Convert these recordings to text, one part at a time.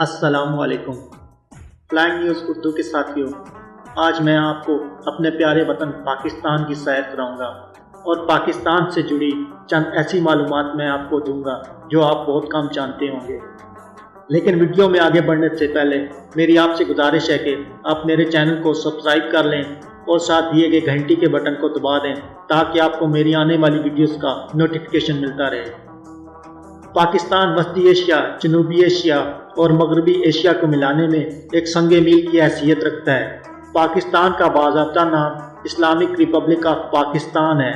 السلام علیکم۔ Flying news Urdu کے ساتھیوں، آج میں آپ کو اپنے پیارے وطن پاکستان کی سیر کراؤں گا اور پاکستان سے جڑی چند ایسی معلومات میں آپ کو دوں گا جو آپ بہت کم جانتے ہوں گے۔ لیکن ویڈیو میں آگے بڑھنے سے پہلے میری آپ سے گزارش ہے کہ آپ میرے چینل کو سبسکرائب کر لیں اور ساتھ دیے گئے گھنٹی کے بٹن کو دبا دیں تاکہ آپ کو میری آنے والی ویڈیوز کا نوٹیفیکیشن ملتا رہے۔ پاکستان وسطی ایشیا، جنوبی ایشیا اور مغربی ایشیا کو ملانے میں ایک سنگ میل کی حیثیت رکھتا ہے۔ پاکستان کا باضابطہ نام اسلامک ریپبلک آف پاکستان ہے۔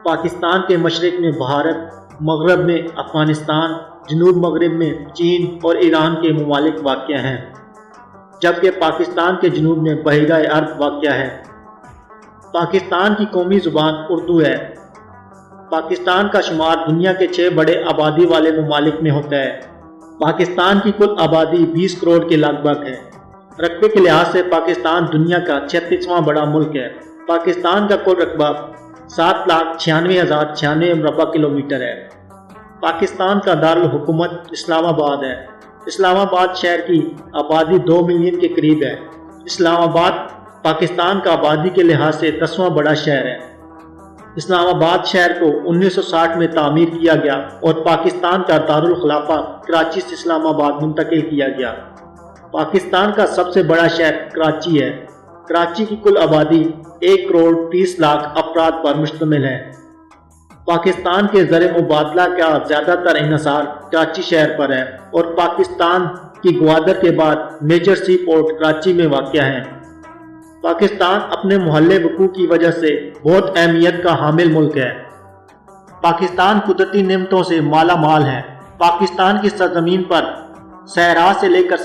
پاکستان کے مشرق میں بھارت، مغرب میں افغانستان، جنوب مغرب میں چین اور ایران کے ممالک واقع ہیں، جبکہ پاکستان کے جنوب میں بحیرہ عرب واقع ہے۔ پاکستان کی قومی زبان اردو ہے۔ پاکستان کا شمار دنیا کے 6 بڑے آبادی والے ممالک میں ہوتا ہے۔ پاکستان کی کل آبادی 20 کروڑ کے لگ بھگ ہے۔ رقبے کے لحاظ سے پاکستان دنیا کا 36واں بڑا ملک ہے۔ پاکستان کا کل رقبہ 7,96,096 مربع کلومیٹر ہے۔ پاکستان کا دارالحکومت اسلام آباد ہے۔ اسلام آباد شہر کی آبادی 2 ملین کے قریب ہے۔ اسلام آباد پاکستان کا آبادی کے لحاظ سے 10واں بڑا شہر ہے۔ اسلام آباد شہر کو 1960 میں تعمیر کیا گیا اور پاکستان کا دارالخلافہ کراچی سے اسلام آباد منتقل کیا گیا۔ پاکستان کا سب سے بڑا شہر کراچی ہے۔ کراچی کی کل آبادی 1 کروڑ 30 لاکھ افراد پر مشتمل ہے۔ پاکستان کے زر مبادلہ کا زیادہ تر انحصار کراچی شہر پر ہے اور پاکستان کی گوادر کے بعد میجر سی پورٹ کراچی میں واقع ہے۔ پاکستان اپنے محلے وقوع کی وجہ سے بہت اہمیت کا حامل ملک ہے۔ پاکستان قدرتی نعمتوں سے مالا مال ہے۔ پاکستان کی سرزمین پر صحرا سے لے کر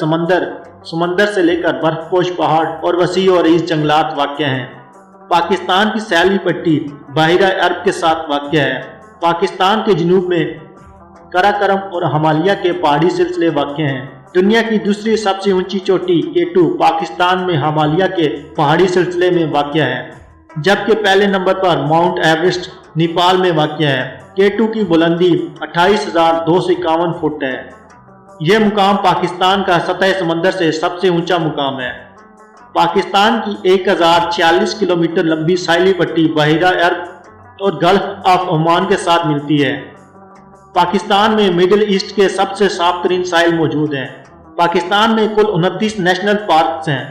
سمندر سے لے کر برف پوش پہاڑ اور وسیع و عریض جنگلات واقع ہیں۔ پاکستان کی سیلوی پٹی بحیرہ عرب کے ساتھ واقع ہے۔ پاکستان کے جنوب میں قراقرم اور ہمالیہ کے پہاڑی سلسلے واقع ہیں۔ دنیا کی دوسری سب سے اونچی چوٹی K2 پاکستان میں ہمالیہ کے پہاڑی سلسلے میں واقع ہے، جبکہ پہلے نمبر پر ماؤنٹ ایورسٹ نیپال میں واقع ہے۔ K2 کی بلندی 28,251 فٹ ہے۔ یہ مقام پاکستان کا سطح سمندر سے سب سے اونچا مقام ہے۔ پاکستان کی 1046 کلومیٹر لمبی ساحلی پٹی بحیرہ عرب اور گلف آف عمان کے ساتھ ملتی ہے۔ پاکستان میں مڈل ایسٹ کے سب سے صاف ترین ساحل موجود ہیں۔ پاکستان میں کل 29 نیشنل پارکس ہیں۔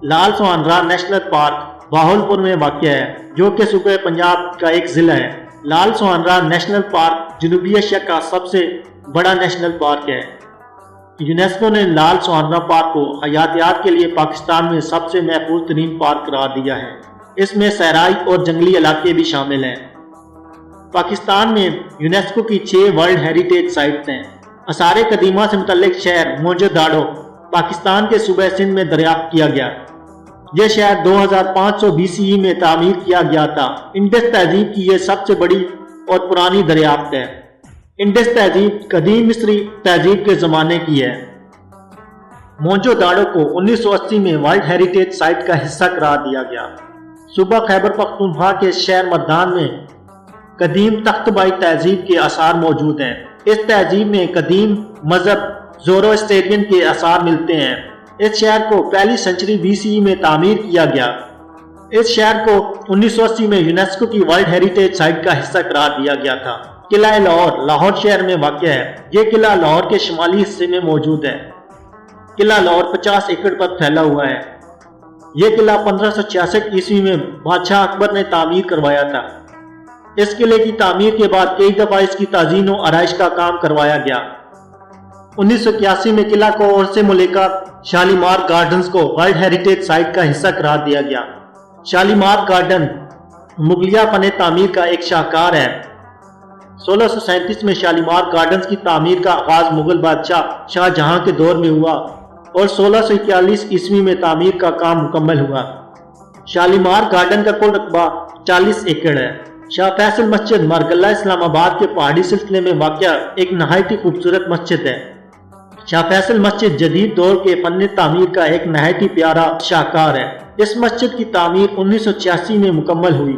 لال سوہنرا نیشنل پارک باہولپور میں واقع ہے، جو کہ صوبہ پنجاب کا ایک ضلع ہے۔ لال سوہنرا نیشنل پارک جنوبی ایشیا کا سب سے بڑا نیشنل پارک ہے۔ یونیسکو نے لال سوہنرا پارک کو حیاتیات کے لیے پاکستان میں سب سے محفوظ ترین پارک قرار دیا ہے۔ اس میں صحرائی اور جنگلی علاقے بھی شامل ہیں۔ پاکستان میں یونیسکو کی 6 ورلڈ ہیریٹیج سائٹس ہیں۔ آثار قدیمہ سے متعلق شہر موہنجو داڑو پاکستان کے صوبہ سندھ میں دریافت کیا گیا۔ یہ شہر 2500 BCE میں تعمیر کیا گیا تھا۔ انڈس تہذیب کی یہ سب سے بڑی اور پرانی دریافت ہے۔ انڈس تہذیب قدیم مصری تہذیب کے زمانے کی ہے۔ موہنجو داڑو کو 1980 میں ورلڈ ہیریٹیج سائٹ کا حصہ قرار دیا گیا۔ صوبہ خیبر پختونخوا کے شہر مردان میں قدیم تختبائی تہذیب کے آثار موجود ہیں۔ اس تہذیب میں قدیم مذہب زوروسٹرین کے آثار ملتے ہیں۔ اس شہر کو پہلی سنچری BCE میں تعمیر کیا گیا۔ اس شہر کو 1980 میں یونیسکو کی ورلڈ ہیریٹیج سائٹ کا حصہ قرار دیا گیا تھا۔ قلعہ لاہور لاہور شہر میں واقع ہے۔ یہ قلعہ لاہور کے شمالی حصے میں موجود ہے۔ قلعہ لاہور 50 ایکڑ پر پھیلا ہوا ہے۔ یہ قلعہ 1566 عیسوی میں بادشاہ اکبر نے تعمیر کروایا تھا۔ اس قلعے کی تعمیر کے بعد کئی دفعہ اس کی تزئین و آرائش کا کام کروایا گیا۔ 1981 میں قلعہ کو عرص ملکہ شالیمار گارڈنز کو ورلڈ ہیریٹیج سائٹ کا حصہ قرار دیا گیا۔ شالیمار گارڈن مغلیہ فن تعمیر کا ایک شاہکار ہے۔ 1637 میں شالیمار گارڈنز کی تعمیر کا آغاز مغل بادشاہ شاہ جہاں کے دور میں ہوا اور 1641 عیسوی میں تعمیر کا کام مکمل ہوا۔ شالیمار گارڈن کا کل رقبہ 40 ایکڑ ہے۔ شاہ فیصل مسجد مارگلہ اسلام آباد کے پہاڑی سلسلے میں واقع ایک نہایت ہی خوبصورت مسجد ہے۔ شاہ فیصل مسجد جدید دور کے فن تعمیر کا ایک نہایت ہی پیارا شاہکار ہے۔ اس مسجد کی تعمیر 1986 میں مکمل ہوئی۔